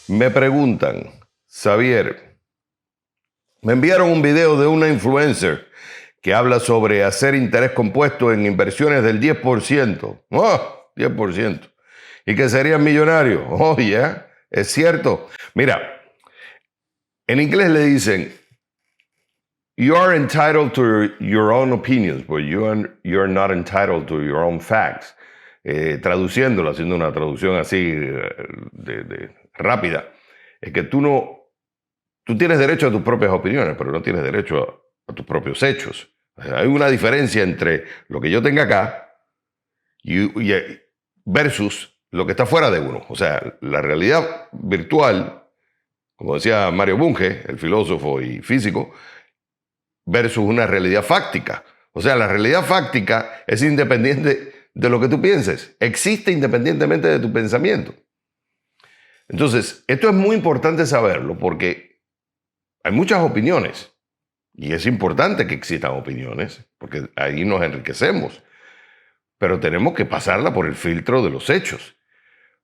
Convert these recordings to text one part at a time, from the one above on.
Me preguntan, Xavier, me enviaron un video de una influencer que habla sobre hacer interés compuesto en inversiones del 10%. ¡Oh! 10%. ¿Y que serían millonarios? Oh, ya, es cierto. Mira, en inglés le dicen, you are entitled to your own opinions, but you're not entitled to your own facts. Traduciéndolo, haciendo una traducción así rápida, es que tú tienes derecho a tus propias opiniones, pero no tienes derecho a tus propios hechos. Hay una diferencia entre lo que yo tenga acá versus lo que está fuera de uno. O sea, la realidad virtual, como decía Mario Bunge, el filósofo y físico, versus una realidad fáctica. O sea, la realidad fáctica es independiente de lo que tú pienses. Existe independientemente de tu pensamiento. Entonces, esto es muy importante saberlo porque hay muchas opiniones y es importante que existan opiniones porque ahí nos enriquecemos. Pero tenemos que pasarla por el filtro de los hechos.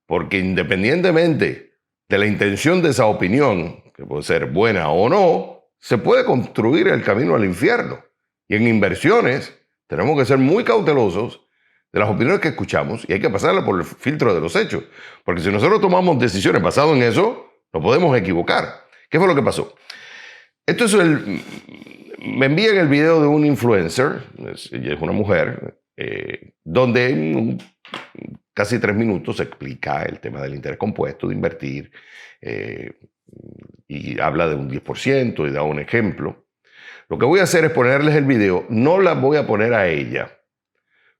Porque independientemente de la intención de esa opinión, que puede ser buena o no, se puede construir el camino al infierno. Y en inversiones tenemos que ser muy cautelosos de las opiniones que escuchamos y hay que pasarla por el filtro de los hechos. Porque si nosotros tomamos decisiones basadas en eso, nos podemos equivocar. ¿Qué fue lo que pasó? Esto es me envían el video de un influencer, ella es una mujer, donde en casi 3 minutos se explica el tema del interés compuesto, de invertir, y habla de un 10% y da un ejemplo. Lo que voy a hacer es ponerles el video, no la voy a poner a ella.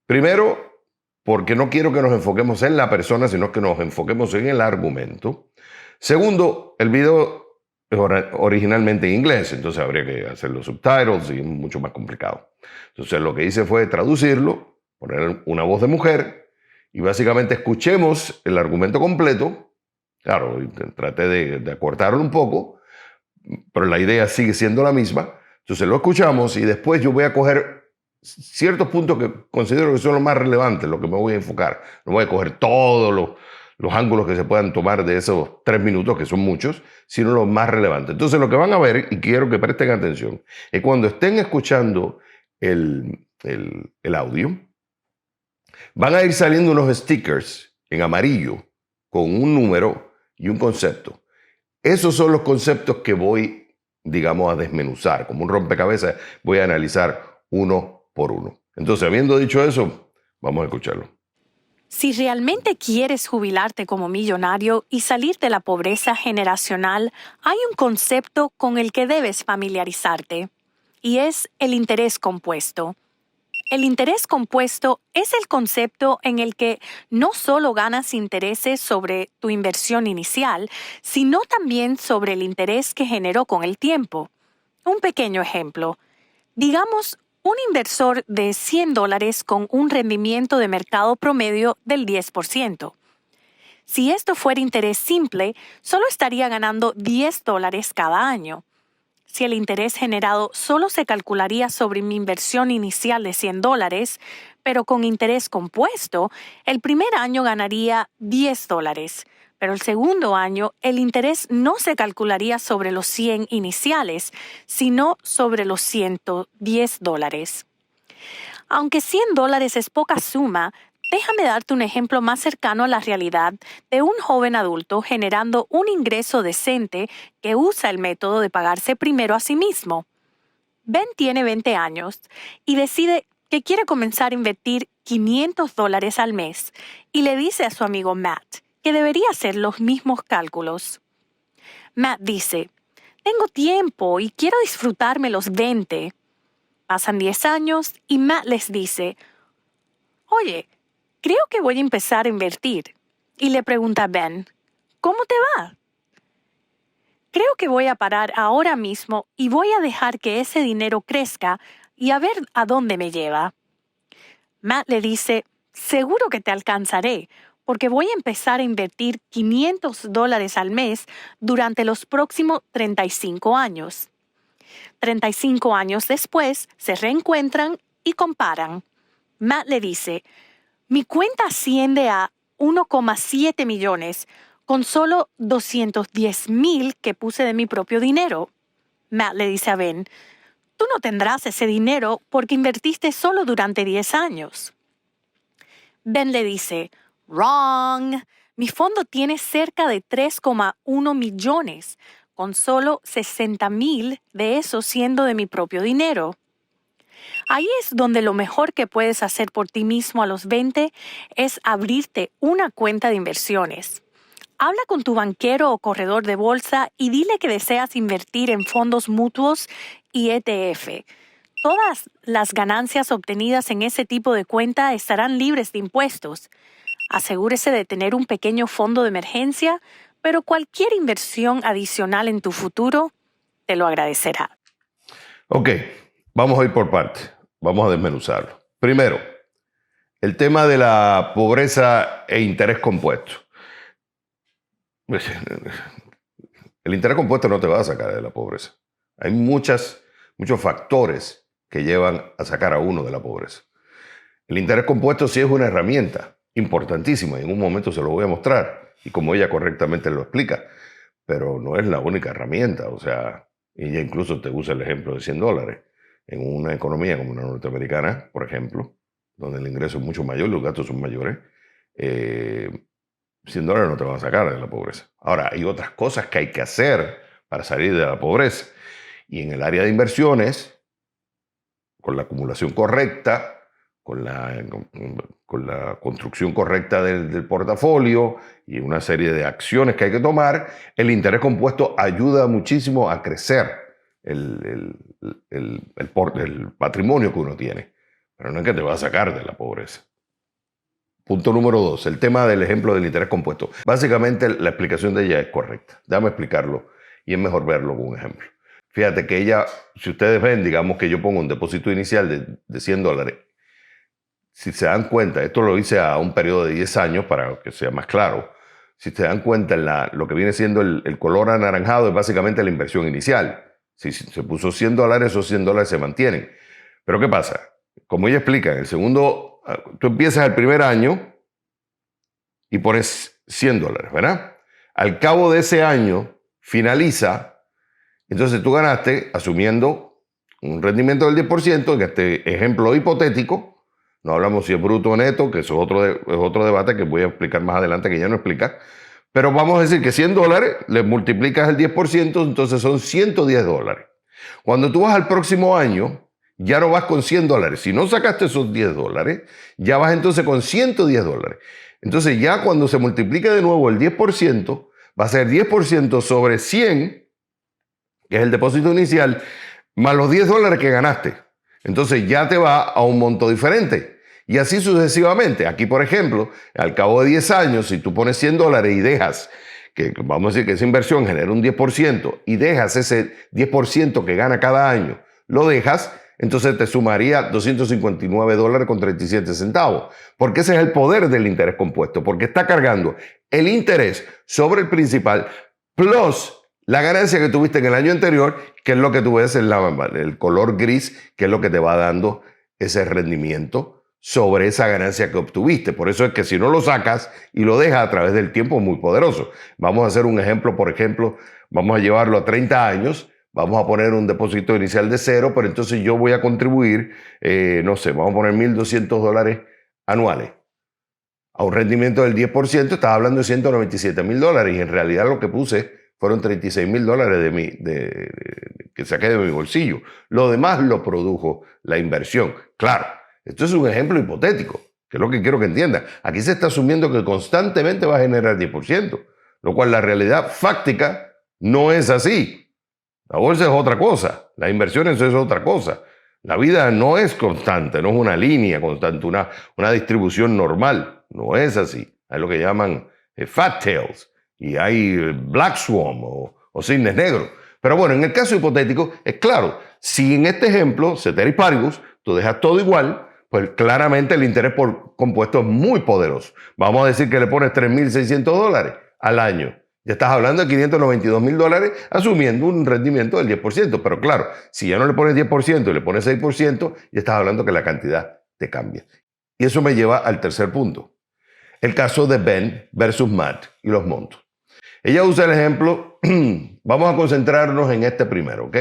Primero, porque no quiero que nos enfoquemos en la persona, sino que nos enfoquemos en el argumento. Segundo, el video es originalmente en inglés, entonces habría que hacer los subtitles y es mucho más complicado. Entonces lo que hice fue traducirlo, poner una voz de mujer y básicamente escuchemos el argumento completo. Claro, traté de acortarlo un poco, pero la idea sigue siendo la misma. Entonces lo escuchamos y después yo voy a coger ciertos puntos que considero que son los más relevantes, lo que me voy a enfocar. No voy a coger todos los ángulos que se puedan tomar de esos 3 minutos, que son muchos, sino los más relevantes. Entonces lo que van a ver, y quiero que presten atención, es cuando estén escuchando el audio, van a ir saliendo unos stickers en amarillo con un número y un concepto. Esos son los conceptos que voy, digamos, a desmenuzar. Como un rompecabezas, voy a analizar uno por uno. Entonces, habiendo dicho eso, vamos a escucharlo. Si realmente quieres jubilarte como millonario y salir de la pobreza generacional, hay un concepto con el que debes familiarizarte, y es el interés compuesto. El interés compuesto es el concepto en el que no solo ganas intereses sobre tu inversión inicial, sino también sobre el interés que generó con el tiempo. Un pequeño ejemplo. Digamos, un inversor de $100 con un rendimiento de mercado promedio del 10%. Si esto fuera interés simple, solo estaría ganando $10 cada año. Si el interés generado solo se calcularía sobre mi inversión inicial de $100, pero con interés compuesto, el primer año ganaría $10, pero el segundo año el interés no se calcularía sobre los 100 iniciales, sino sobre los $110. Aunque $100 es poca suma, déjame darte un ejemplo más cercano a la realidad de un joven adulto generando un ingreso decente que usa el método de pagarse primero a sí mismo. Ben tiene 20 años y decide que quiere comenzar a invertir $500 al mes y le dice a su amigo Matt que debería hacer los mismos cálculos. Matt dice, tengo tiempo y quiero disfrutarme los 20. Pasan 10 años y Matt les dice, oye, creo que voy a empezar a invertir. Y le pregunta a Ben, ¿cómo te va? Creo que voy a parar ahora mismo y voy a dejar que ese dinero crezca y a ver a dónde me lleva. Matt le dice, seguro que te alcanzaré, porque voy a empezar a invertir $500 al mes durante los próximos 35 años. 35 años después, se reencuentran y comparan. Matt le dice, mi cuenta asciende a 1,7 millones, con solo $210,000 que puse de mi propio dinero. Matt le dice a Ben, tú no tendrás ese dinero porque invertiste solo durante 10 años. Ben le dice, wrong. Mi fondo tiene cerca de 3,1 millones, con solo 60,000 de eso siendo de mi propio dinero. Ahí es donde lo mejor que puedes hacer por ti mismo a los 20 es abrirte una cuenta de inversiones. Habla con tu banquero o corredor de bolsa y dile que deseas invertir en fondos mutuos y ETF. Todas las ganancias obtenidas en ese tipo de cuenta estarán libres de impuestos. Asegúrese de tener un pequeño fondo de emergencia, pero cualquier inversión adicional en tu futuro te lo agradecerá. Ok, vamos a ir por partes. Vamos a desmenuzarlo. Primero, el tema de la pobreza e interés compuesto. El interés compuesto no te va a sacar de la pobreza. Hay muchos factores que llevan a sacar a uno de la pobreza. El interés compuesto sí es una herramienta importantísima y en un momento se lo voy a mostrar y como ella correctamente lo explica, pero no es la única herramienta. O sea, ella incluso te usa el ejemplo de $100. En una economía como la norteamericana, por ejemplo, donde el ingreso es mucho mayor, los gastos son mayores, $100 no te van a sacar de la pobreza. Ahora, hay otras cosas que hay que hacer para salir de la pobreza. Y en el área de inversiones, con la acumulación correcta, con la construcción correcta del portafolio y una serie de acciones que hay que tomar, el interés compuesto ayuda muchísimo a crecer el patrimonio que uno tiene. Pero no es que te va a sacar de la pobreza. Punto número 2, el tema del ejemplo del interés compuesto. Básicamente la explicación de ella es correcta. Déjame explicarlo y es mejor verlo con un ejemplo. Fíjate que ella, si ustedes ven, digamos que yo pongo un depósito inicial de $100. Si se dan cuenta, esto lo hice a un periodo de 10 años para que sea más claro. Si se dan cuenta, lo que viene siendo el color anaranjado es básicamente la inversión inicial. Si se puso $100, esos $100 se mantienen. Pero ¿qué pasa? Como ella explica, en el segundo, tú empiezas el primer año y pones $100, ¿verdad? Al cabo de ese año, finaliza, entonces tú ganaste, asumiendo un rendimiento del 10%, en este ejemplo hipotético, no hablamos si es bruto o neto, que eso es otro debate que voy a explicar más adelante, que ya no explica, pero vamos a decir que $100 le multiplicas el 10%, entonces son $110. Cuando tú vas al próximo año, ya no vas con $100. Si no sacaste esos $10, ya vas entonces con $110. Entonces ya cuando se multiplique de nuevo el 10%, va a ser 10% sobre 100, que es el depósito inicial, más los $10 que ganaste. Entonces ya te va a un monto diferente. Y así sucesivamente. Aquí, por ejemplo, al cabo de 10 años, si tú pones $100 y dejas, que vamos a decir que esa inversión genera un 10%, y dejas ese 10% que gana cada año, lo dejas, entonces te sumaría $259.37. Porque ese es el poder del interés compuesto, porque está cargando el interés sobre el principal plus la ganancia que tuviste en el año anterior, que es lo que tú ves en el color gris, que es lo que te va dando ese rendimiento sobre esa ganancia que obtuviste. Por eso es que si no lo sacas y lo dejas a través del tiempo es muy poderoso. Vamos a hacer un ejemplo, por ejemplo, vamos a llevarlo a 30 años, vamos a poner un depósito inicial de 0, pero entonces yo voy a contribuir, no sé, vamos a poner $1,200 anuales. A un rendimiento del 10%, estás hablando de $197,000 y en realidad lo que puse fueron $36,000 que saqué de mi bolsillo. Lo demás lo produjo la inversión. Claro, esto es un ejemplo hipotético, que es lo que quiero que entiendan. Aquí se está asumiendo que constantemente va a generar 10%, lo cual la realidad fáctica no es así. La bolsa es otra cosa, las inversiones es otra cosa. La vida no es constante, no es una línea constante, una distribución normal. No es así. Hay lo que llaman fat tails y hay black swan o cisnes negros. Pero bueno, en el caso hipotético, es claro, si en este ejemplo, ceteris paribus, tú dejas todo igual, pues claramente el interés por compuesto es muy poderoso. Vamos a decir que le pones $3,600 al año. Ya estás hablando de $592,000 asumiendo un rendimiento del 10%. Pero claro, si ya no le pones 10% y le pones 6%, ya estás hablando que la cantidad te cambia. Y eso me lleva al tercer punto. El caso de Ben versus Matt y los montos. Ella usa el ejemplo, vamos a concentrarnos en este primero, ¿ok?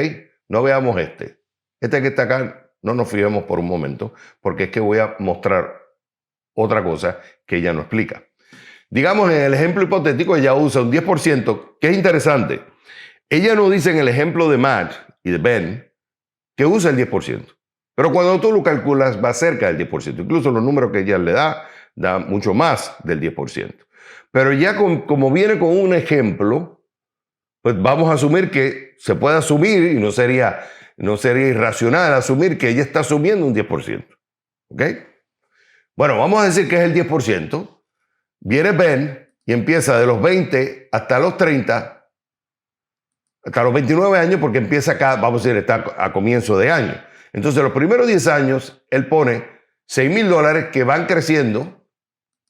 No veamos este. Este que está acá, no nos fijemos por un momento, porque es que voy a mostrar otra cosa que ella no explica. Digamos, en el ejemplo hipotético, ella usa un 10%, que es interesante. Ella no dice en el ejemplo de Matt y de Ben que usa el 10%. Pero cuando tú lo calculas, va cerca del 10%. Incluso los números que ella le da mucho más del 10%. Pero ya como viene con un ejemplo, pues vamos a asumir que se puede asumir, y no sería irracional asumir que ella está asumiendo un 10%. ¿Ok? Bueno, vamos a decir que es el 10%. Viene Ben y empieza de los 20 hasta los 30, hasta los 29 años, porque empieza acá, vamos a decir, está a comienzo de año. Entonces, los primeros 10 años, él pone $6,000 que van creciendo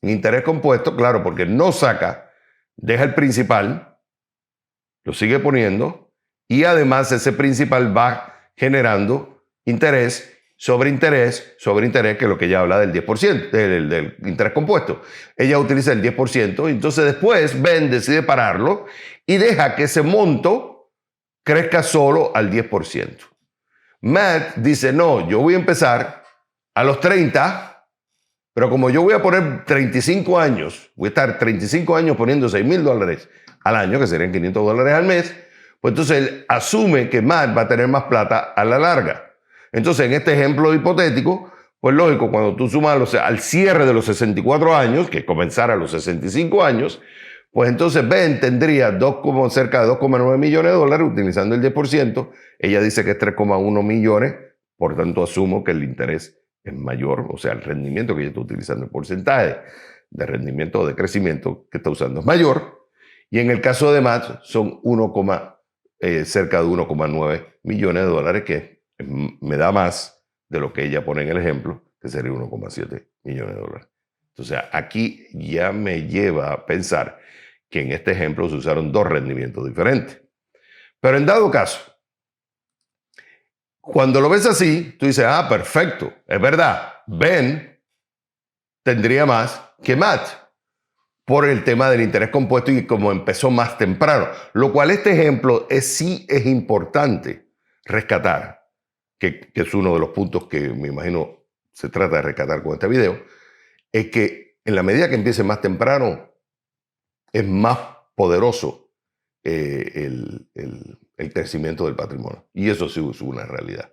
en interés compuesto, claro, porque no saca, deja el principal, lo sigue poniendo, y además ese principal va generando interés sobre interés, que es lo que ella habla del 10%, del interés compuesto. Ella utiliza el 10%, y entonces después Ben decide pararlo y deja que ese monto crezca solo al 10%. Matt dice, no, yo voy a empezar a los 30, pero como yo voy a poner 35 años, voy a estar 35 años poniendo $6,000 al año, que serían $500 al mes, pues entonces él asume que Matt va a tener más plata a la larga. Entonces, en este ejemplo hipotético, pues lógico, cuando tú sumas al cierre de los 64 años, que comenzara a los 65 años, pues entonces Ben tendría cerca de $2,9 millones utilizando el 10%. Ella dice que es 3,1 millones, por tanto asumo que el interés es mayor, o sea, el rendimiento que ella está utilizando, el porcentaje de rendimiento o de crecimiento que está usando es mayor. Y en el caso de Matt son cerca de $1,9 millones, que me da más de lo que ella pone en el ejemplo, que sería $1,7 millones. Entonces, aquí ya me lleva a pensar que en este ejemplo se usaron dos rendimientos diferentes. Pero en dado caso, cuando lo ves así, tú dices, perfecto, es verdad, Ben tendría más que Matt por el tema del interés compuesto y como empezó más temprano. Lo cual este ejemplo sí es importante rescatar, que es uno de los puntos que me imagino se trata de rescatar con este video, es que en la medida que empiece más temprano, es más poderoso el crecimiento del patrimonio. Y eso sí es una realidad.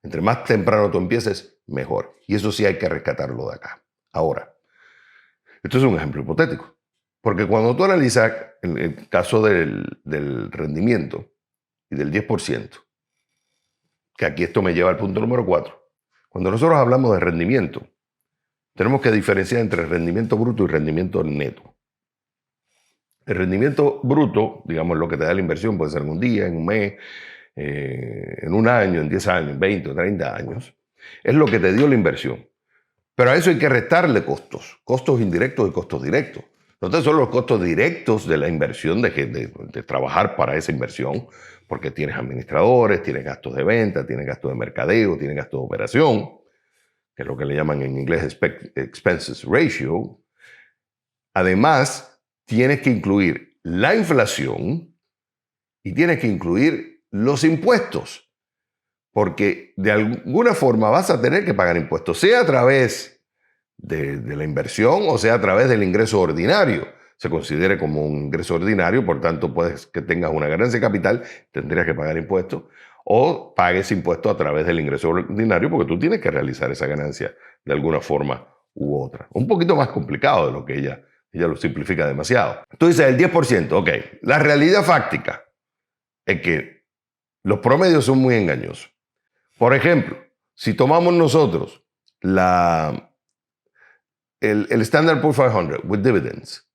Entre más temprano tú empieces, mejor. Y eso sí hay que rescatarlo de acá. Ahora, esto es un ejemplo hipotético. Porque cuando tú analizas el caso del rendimiento y del 10%, que aquí esto me lleva al punto número 4. Cuando nosotros hablamos de rendimiento, tenemos que diferenciar entre rendimiento bruto y rendimiento neto. El rendimiento bruto, digamos, lo que te da la inversión, puede ser en un día, en un mes, en un año, en 10 años, en 20 o 30 años, es lo que te dio la inversión. Pero a eso hay que restarle costos indirectos y costos directos. Entonces son los costos directos de la inversión, de trabajar para esa inversión, porque tienes administradores, tienes gastos de venta, tienes gastos de mercadeo, tienes gastos de operación, que es lo que le llaman en inglés expenses ratio. Además, tienes que incluir la inflación y tienes que incluir los impuestos, porque de alguna forma vas a tener que pagar impuestos, sea a través de la inversión o sea a través del ingreso ordinario. Se considere como un ingreso ordinario, por tanto, puedes que tengas una ganancia de capital, tendrías que pagar impuestos, o pagues impuestos a través del ingreso ordinario, porque tú tienes que realizar esa ganancia de alguna forma u otra. Un poquito más complicado de lo que ella lo simplifica demasiado. Tú dices el 10%, ok. La realidad fáctica es que los promedios son muy engañosos. Por ejemplo, si tomamos nosotros el Standard Poor's 500 with dividends,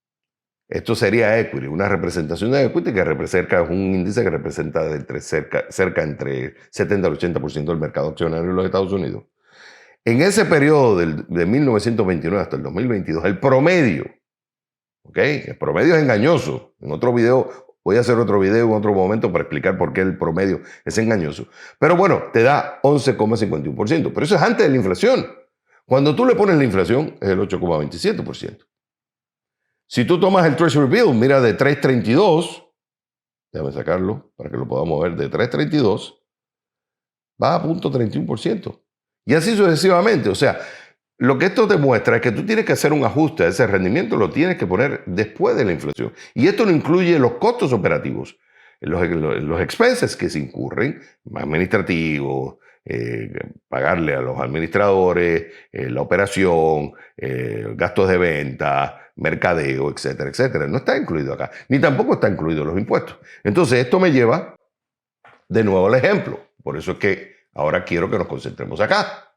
esto sería equity, una representación de equity que representa un índice que representa cerca entre 70 al 80% del mercado accionario de los Estados Unidos. En ese periodo de 1929 hasta el 2022, el promedio, ¿ok? El promedio es engañoso. En otro video, voy a hacer otro video en otro momento para explicar por qué el promedio es engañoso. Pero bueno, te da 11,51%. Pero eso es antes de la inflación. Cuando tú le pones la inflación, es el 8,27%. Si tú tomas el Treasury Bill, mira de 3.32, déjame sacarlo para que lo podamos ver, de 3.32, va a 0.31%. Y así sucesivamente. O sea, lo que esto te muestra es que tú tienes que hacer un ajuste a ese rendimiento, lo tienes que poner después de la inflación. Y esto no incluye los costos operativos, los expenses que se incurren, administrativos, pagarle a los administradores, la operación, gastos de venta, mercadeo, etcétera, etcétera. No está incluido acá, ni tampoco está incluido los impuestos. Entonces esto me lleva de nuevo al ejemplo. Por eso es que ahora quiero que nos concentremos acá.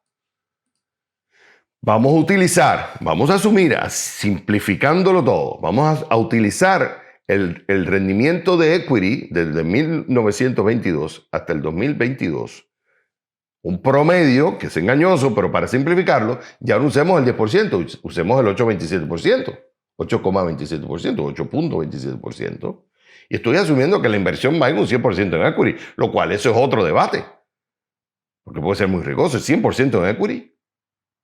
Vamos a asumir, simplificándolo todo, vamos a utilizar el rendimiento de equity desde 1922 hasta el 2022. Un promedio que es engañoso, pero para simplificarlo, ya no usemos el 10%, usemos el 8.27%, 8,27%, 8.27%. Y estoy asumiendo que la inversión va en un 100% en equity, lo cual eso es otro debate. Porque puede ser muy riesgoso, el 100% en equity.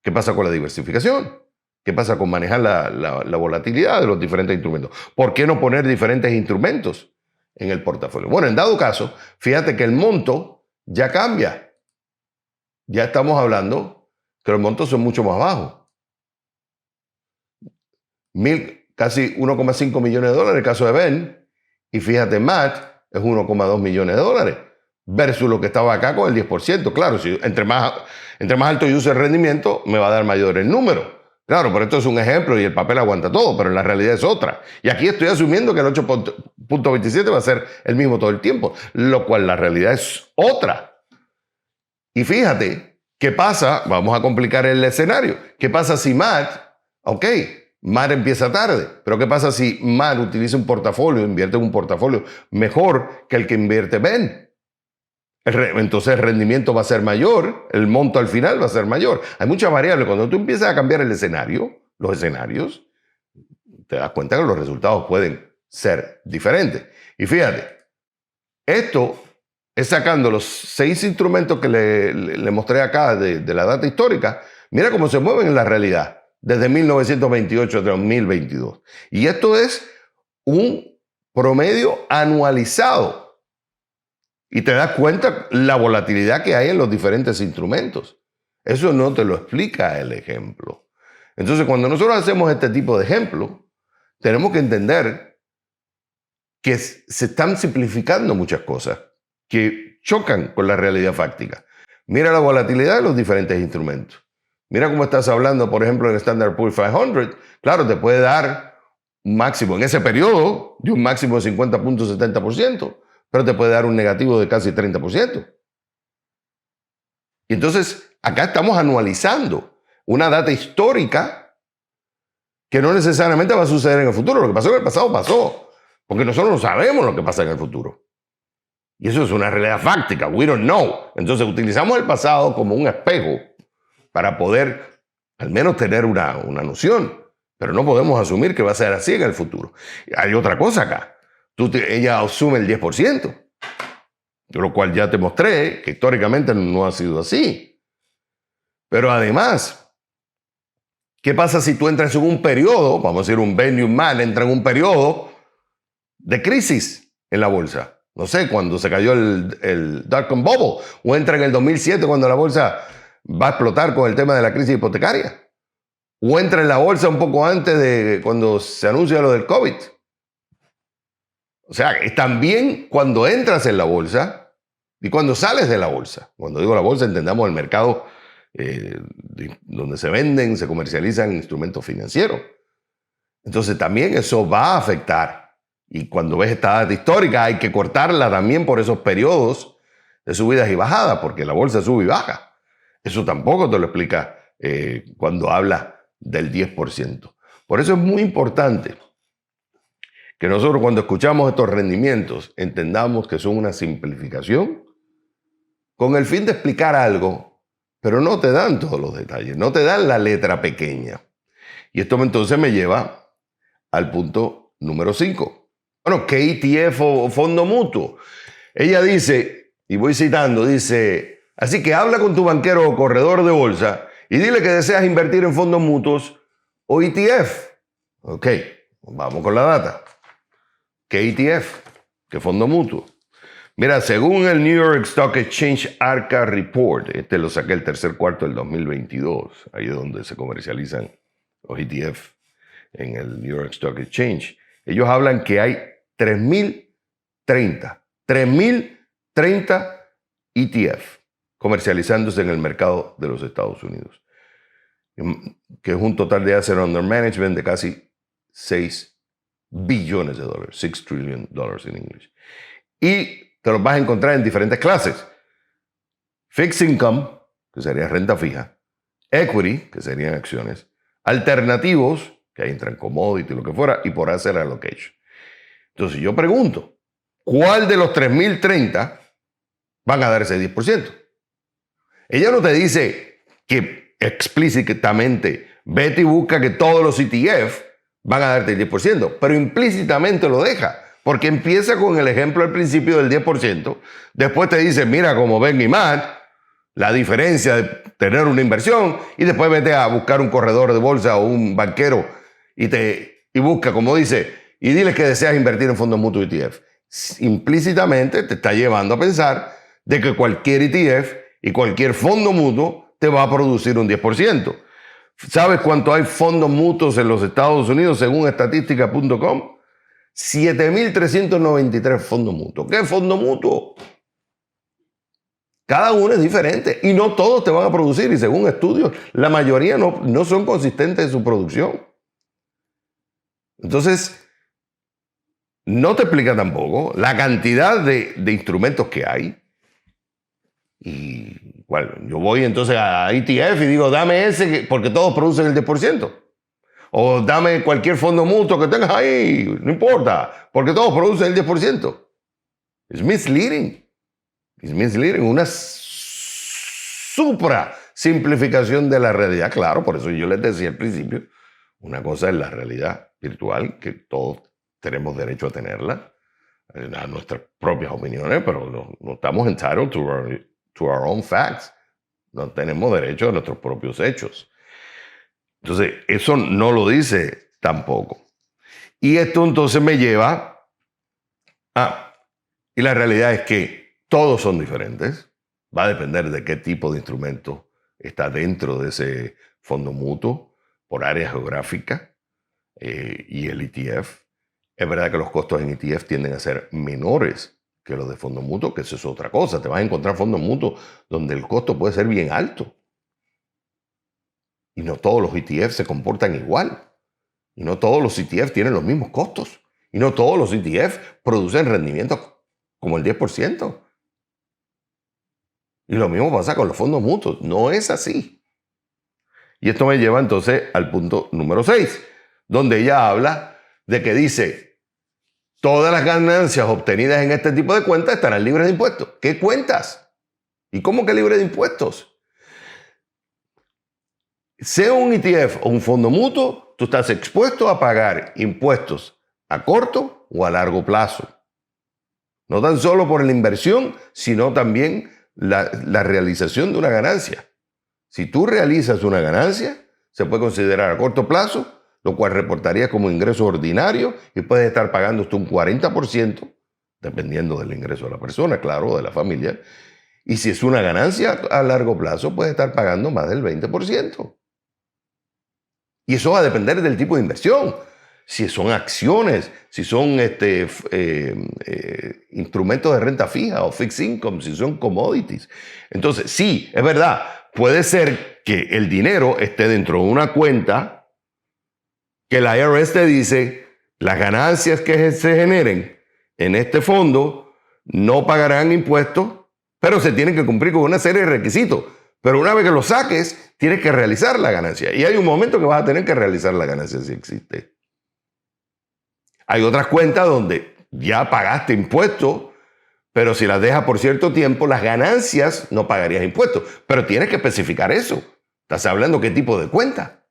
¿Qué pasa con la diversificación? ¿Qué pasa con manejar la volatilidad de los diferentes instrumentos? ¿Por qué no poner diferentes instrumentos en el portafolio? Bueno, en dado caso, fíjate que el monto ya cambia. Ya estamos hablando que los montos son mucho más bajos. Casi 1,5 millones de dólares en el caso de Ben. Y fíjate, Matt es 1,2 millones de dólares. Versus lo que estaba acá con el 10%. Claro, si entre más alto yo use el rendimiento, me va a dar mayor el número. Claro, pero esto es un ejemplo y el papel aguanta todo, pero en la realidad es otra. Y aquí estoy asumiendo que el 8.27 va a ser el mismo todo el tiempo, lo cual la realidad es otra. Y fíjate, ¿qué pasa? Vamos a complicar el escenario. ¿Qué pasa si Matt empieza tarde, pero ¿qué pasa si Matt utiliza un portafolio, invierte en un portafolio mejor que el que invierte Ben? Entonces el rendimiento va a ser mayor, el monto al final va a ser mayor. Hay muchas variables. Cuando tú empiezas a cambiar el escenario, los escenarios, te das cuenta que los resultados pueden ser diferentes. Y fíjate, esto es sacando los 6 instrumentos que le mostré acá de la data histórica. Mira cómo se mueven en la realidad desde 1928 hasta 2022. Y esto es un promedio anualizado. Y te das cuenta la volatilidad que hay en los diferentes instrumentos. Eso no te lo explica el ejemplo. Entonces, cuando nosotros hacemos este tipo de ejemplo, tenemos que entender que se están simplificando muchas cosas que chocan con la realidad fáctica. Mira la volatilidad de los diferentes instrumentos. Mira cómo estás hablando, por ejemplo, en el Standard Poor's 500. Claro, te puede dar un máximo en ese periodo de un máximo de 50.70%. Pero te puede dar un negativo de casi 30%. Y entonces, acá estamos anualizando una data histórica que no necesariamente va a suceder en el futuro. Lo que pasó en el pasado pasó, porque nosotros no sabemos lo que pasa en el futuro. Y eso es una realidad fáctica. We don't know. Entonces, utilizamos el pasado como un espejo para poder al menos tener una noción. Pero no podemos asumir que va a ser así en el futuro. Hay otra cosa acá. Ella asume el 10%, lo cual ya te mostré que históricamente no ha sido así. Pero además, ¿qué pasa si tú entras en un periodo, vamos a decir un Ben y un Matt, entra en un periodo de crisis en la bolsa? No sé, cuando se cayó el dot-com bubble, o entra en el 2007 cuando la bolsa va a explotar con el tema de la crisis hipotecaria, o entra en la bolsa un poco antes de cuando se anuncia lo del COVID. O sea, también cuando entras en la bolsa y cuando sales de la bolsa. Cuando digo la bolsa, entendamos el mercado donde se venden, se comercializan instrumentos financieros. Entonces también eso va a afectar. Y cuando ves esta data histórica hay que cortarla también por esos periodos de subidas y bajadas, porque la bolsa sube y baja. Eso tampoco te lo explica cuando habla del 10%. Por eso es muy importante que nosotros cuando escuchamos estos rendimientos entendamos que son una simplificación con el fin de explicar algo, pero no te dan todos los detalles, no te dan la letra pequeña. Y esto entonces me lleva al punto número 5. Bueno, ¿qué ETF o fondo mutuo? Ella dice, y voy citando, dice, así que habla con tu banquero o corredor de bolsa y dile que deseas invertir en fondos mutuos o ETF. Ok, Vamos con la data. ¿Qué ETF? ¿Qué fondo mutuo? Mira, según el New York Stock Exchange ARCA Report, este lo saqué el tercer cuarto del 2022, ahí es donde se comercializan los ETF en el New York Stock Exchange. Ellos hablan que hay 3.030 ETF comercializándose en el mercado de los Estados Unidos, que es un total de assets under management de casi 6 billones de dólares, 6 trillion dollars en inglés. Y te los vas a encontrar en diferentes clases. Fixed income, que sería renta fija. Equity, que serían acciones. Alternativos, que ahí entran commodity, lo que fuera, y por asset allocation. Entonces yo pregunto, ¿cuál de los 3.030 van a dar ese 10%? Ella no te dice que explícitamente vete y busca que todos los ETF van a darte el 10%, pero implícitamente lo deja. Porque empieza con el ejemplo al principio del 10%, después te dice, mira, como Ben y Matt, la diferencia de tener una inversión, y después vete a buscar un corredor de bolsa o un banquero y busca, como dice, y dile que deseas invertir en fondos mutuos ETF. Implícitamente te está llevando a pensar de que cualquier ETF y cualquier fondo mutuo te va a producir un 10%. ¿Sabes cuánto hay fondos mutuos en los Estados Unidos según estatística.com? 7.393 fondos mutuos. ¿Qué fondo mutuo? Cada uno es diferente y no todos te van a producir, y según estudios, la mayoría no son consistentes en su producción. Entonces, no te explica tampoco la cantidad de instrumentos que hay. Y bueno, yo voy entonces a ETF y digo, dame ese porque todos producen el 10%. O dame cualquier fondo mutuo que tengas ahí, no importa, porque todos producen el 10%. Es misleading. Es misleading, una supra simplificación de la realidad. Claro, por eso yo les decía al principio, una cosa es la realidad virtual, que todos tenemos derecho a tenerla, a nuestras propias opiniones, pero no estamos entitled to our own facts. No tenemos derecho a nuestros propios hechos. Entonces, eso no lo dice tampoco. Y esto entonces me lleva y la realidad es que todos son diferentes. Va a depender de qué tipo de instrumento está dentro de ese fondo mutuo, por área geográfica y el ETF. Es verdad que los costos en ETF tienden a ser menores que los de fondo mutuo, que eso es otra cosa. Te vas a encontrar fondos mutuos donde el costo puede ser bien alto. Y no todos los ETF se comportan igual. Y no todos los ETF tienen los mismos costos. Y no todos los ETF producen rendimientos como el 10%. Y lo mismo pasa con los fondos mutuos. No es así. Y esto me lleva entonces al punto número 6, donde ella habla de que dice, todas las ganancias obtenidas en este tipo de cuentas estarán libres de impuestos. ¿Qué cuentas? ¿Y cómo que libre de impuestos? Sea un ETF o un fondo mutuo, tú estás expuesto a pagar impuestos a corto o a largo plazo. No tan solo por la inversión, sino también la realización de una ganancia. Si tú realizas una ganancia, se puede considerar a corto plazo, lo cual reportaría como ingreso ordinario y puedes estar pagando hasta un 40%, dependiendo del ingreso de la persona, claro, de la familia. Y si es una ganancia a largo plazo, puedes estar pagando más del 20%. Y eso va a depender del tipo de inversión. Si son acciones, si son instrumentos de renta fija o fixed income, si son commodities. Entonces, sí, es verdad, puede ser que el dinero esté dentro de una cuenta que la IRS te dice, las ganancias que se generen en este fondo no pagarán impuestos, pero se tienen que cumplir con una serie de requisitos. Pero una vez que lo saques, tienes que realizar la ganancia. Y hay un momento que vas a tener que realizar la ganancia si existe. Hay otras cuentas donde ya pagaste impuestos, pero si las dejas por cierto tiempo, las ganancias no pagarías impuestos. Pero tienes que especificar eso. Estás hablando qué tipo de cuenta.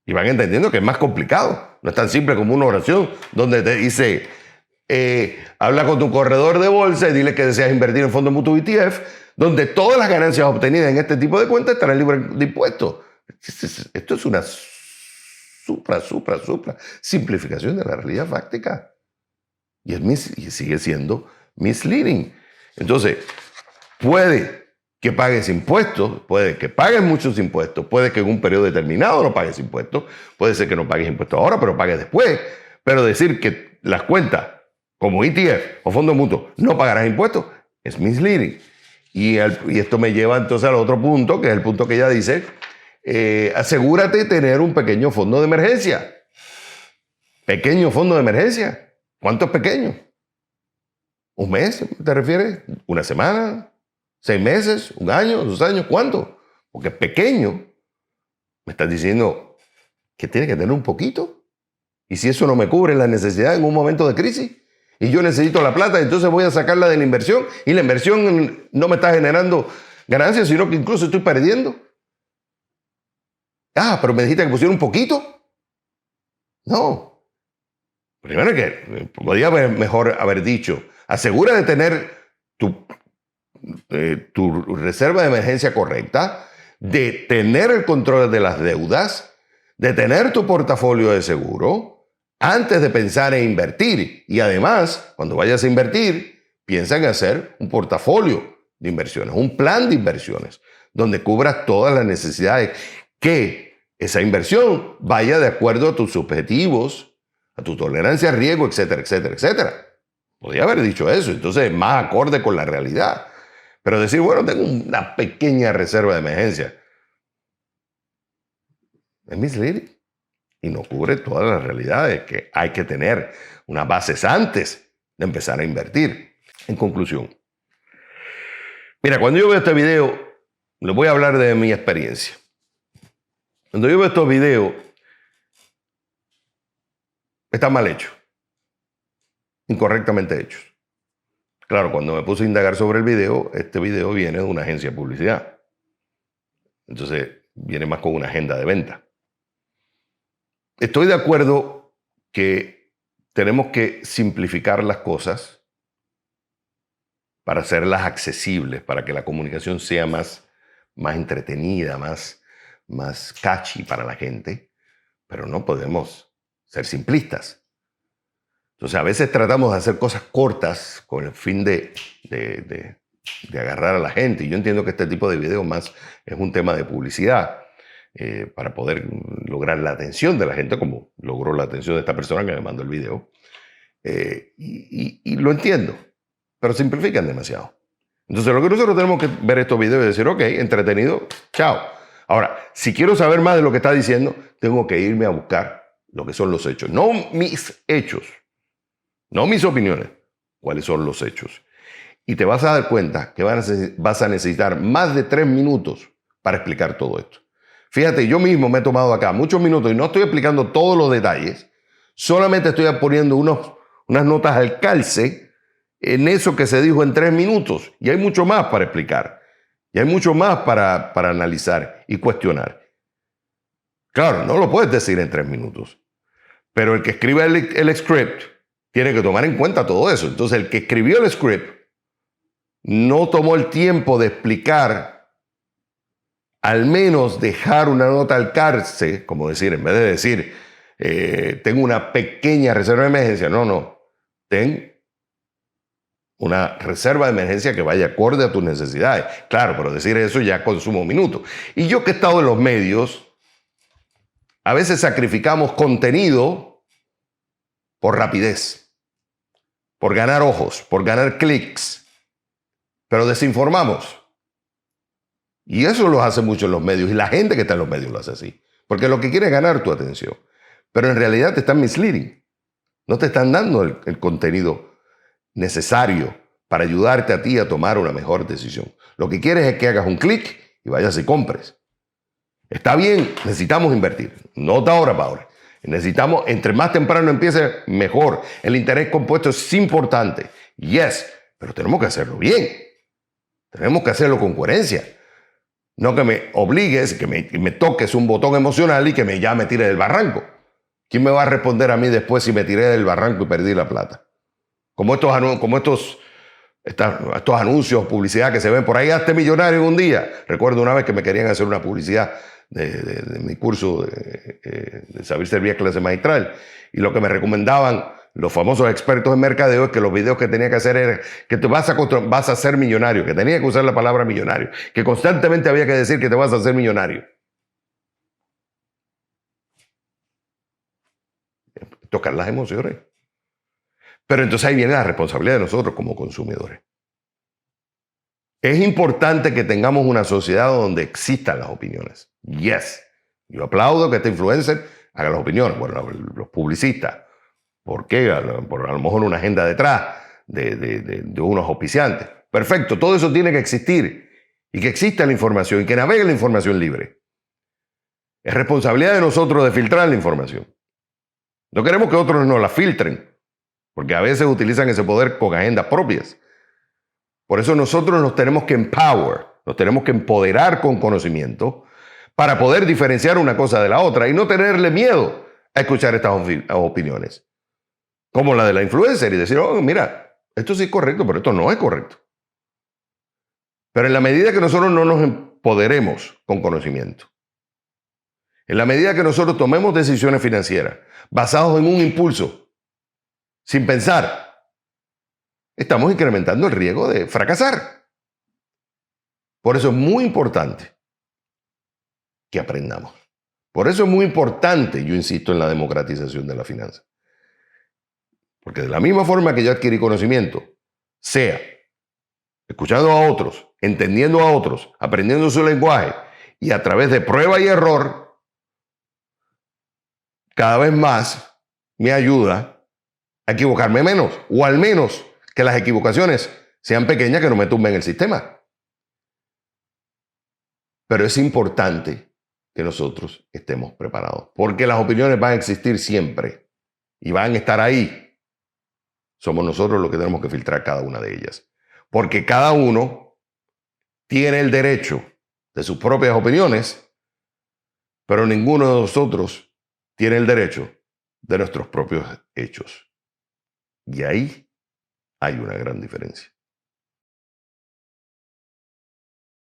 Y van entendiendo que es más complicado. No es tan simple como una oración donde te dice, habla con tu corredor de bolsa y dile que deseas invertir en fondos mutuos ETF, donde todas las ganancias obtenidas en este tipo de cuentas estarán libres de impuestos. Esto es una supra simplificación de la realidad fáctica. Y sigue siendo misleading. Entonces, puede que pagues impuestos, puede que pagues muchos impuestos, puede que en un periodo determinado no pagues impuestos, puede ser que no pagues impuestos ahora, pero pagues después. Pero decir que las cuentas como ETF o fondo mutuo no pagarás impuestos es misleading. Y esto me lleva entonces al otro punto, que es el punto que ella dice, asegúrate de tener un pequeño fondo de emergencia. Pequeño fondo de emergencia. ¿Cuánto es pequeño? ¿Un mes, te refieres? ¿Una semana? 6 meses, 1 año, 2 años, ¿cuánto? Porque pequeño, me estás diciendo que tiene que tener un poquito. Y si eso no me cubre la necesidad en un momento de crisis, y yo necesito la plata, entonces voy a sacarla de la inversión, y la inversión no me está generando ganancias, sino que incluso estoy perdiendo. Ah, pero me dijiste que pusiera un poquito. No. Primero que podría mejor haber dicho, asegura de tener tu reserva de emergencia correcta, de tener el control de las deudas, de tener tu portafolio de seguro, antes de pensar en invertir. Y además, cuando vayas a invertir, piensa en hacer un portafolio de inversiones, un plan de inversiones, donde cubras todas las necesidades, que esa inversión vaya de acuerdo a tus objetivos, a tu tolerancia a riesgo, etcétera, etcétera, etcétera. Podría haber dicho eso, entonces más acorde con la realidad. Pero decir, bueno, tengo una pequeña reserva de emergencia, es misleading y no cubre todas las realidades, que hay que tener unas bases antes de empezar a invertir. En conclusión, mira, cuando yo veo este video, les voy a hablar de mi experiencia. Cuando yo veo estos videos, están mal hechos, incorrectamente hechos. Claro, cuando me puse a indagar sobre el video, este video viene de una agencia de publicidad. Entonces, viene más con una agenda de venta. Estoy de acuerdo que tenemos que simplificar las cosas para hacerlas accesibles, para que la comunicación sea más entretenida, más catchy para la gente, pero no podemos ser simplistas. Entonces, a veces tratamos de hacer cosas cortas con el fin de agarrar a la gente. Y yo entiendo que este tipo de videos más es un tema de publicidad, para poder lograr la atención de la gente, como logró la atención de esta persona que me mandó el video. Y lo entiendo, pero simplifican demasiado. Entonces, lo que nosotros tenemos que ver estos videos y decir, ok, entretenido, chao. Ahora, si quiero saber más de lo que está diciendo, tengo que irme a buscar lo que son los hechos. No mis hechos, no mis opiniones, cuáles son los hechos. Y te vas a dar cuenta que vas a necesitar más de 3 minutos para explicar todo esto. Fíjate, yo mismo me he tomado acá muchos minutos y no estoy explicando todos los detalles, solamente estoy poniendo unas notas al calce en eso que se dijo en 3 minutos. Y hay mucho más para explicar. Y hay mucho más para analizar y cuestionar. Claro, no lo puedes decir en 3 minutos. Pero el que escribe el script tiene que tomar en cuenta todo eso. Entonces, el que escribió el script no tomó el tiempo de explicar, al menos dejar una nota al calce, como decir, en vez de decir, tengo una pequeña reserva de emergencia. No. Ten una reserva de emergencia que vaya acorde a tus necesidades. Claro, pero decir eso ya consumo minutos. Y yo que he estado en los medios, a veces sacrificamos contenido por rapidez, por ganar ojos, por ganar clics, pero desinformamos. Y eso lo hace mucho en los medios, y la gente que está en los medios lo hace así, porque lo que quiere es ganar tu atención, pero en realidad te están misleading, no te están dando el contenido necesario para ayudarte a ti a tomar una mejor decisión. Lo que quieres es que hagas un clic y vayas y compres. Está bien, necesitamos invertir, no de ahora para ahora. Necesitamos, entre más temprano empiece, mejor. El interés compuesto es importante, yes, pero tenemos que hacerlo bien. Tenemos que hacerlo con coherencia. No que me obligues, que me toques un botón emocional y que ya me tire del barranco. ¿Quién me va a responder a mí después si me tiré del barranco y perdí la plata? Como estos anuncios, publicidad que se ven por ahí, hazte millonario en un día. Recuerdo una vez que me querían hacer una publicidad de mi curso de Saber Servir clase magistral. Y lo que me recomendaban los famosos expertos en mercadeo es que los videos que tenía que hacer era que te vas a ser millonario, que tenía que usar la palabra millonario, que constantemente había que decir que te vas a hacer millonario. Tocar las emociones. Pero entonces ahí viene la responsabilidad de nosotros como consumidores. Es importante que tengamos una sociedad donde existan las opiniones. Yes. Yo aplaudo que este influencer haga las opiniones. Bueno, los publicistas. ¿Por qué? Por a lo mejor una agenda detrás de unos auspiciantes. Perfecto, todo eso tiene que existir. Y que exista la información y que navegue la información libre. Es responsabilidad de nosotros de filtrar la información. No queremos que otros nos la filtren, porque a veces utilizan ese poder con agendas propias. Por eso nosotros nos tenemos que empower, nos tenemos que empoderar con conocimiento para poder diferenciar una cosa de la otra y no tenerle miedo a escuchar estas opiniones. Como la de la influencer y decir, oh, mira, esto sí es correcto, pero esto no es correcto. Pero en la medida que nosotros no nos empoderemos con conocimiento, en la medida que nosotros tomemos decisiones financieras basadas en un impulso, sin pensar, estamos incrementando el riesgo de fracasar. Por eso es muy importante que aprendamos. Por eso es muy importante, yo insisto, en la democratización de la finanza. Porque de la misma forma que yo adquirí conocimiento, sea escuchando a otros, entendiendo a otros, aprendiendo su lenguaje y a través de prueba y error, cada vez más me ayuda a equivocarme menos, o al menos que las equivocaciones sean pequeñas, que no me tumben el sistema. Pero es importante que nosotros estemos preparados, porque las opiniones van a existir siempre y van a estar ahí. Somos nosotros los que tenemos que filtrar cada una de ellas, porque cada uno tiene el derecho de sus propias opiniones, pero ninguno de nosotros tiene el derecho de nuestros propios hechos. Y ahí hay una gran diferencia.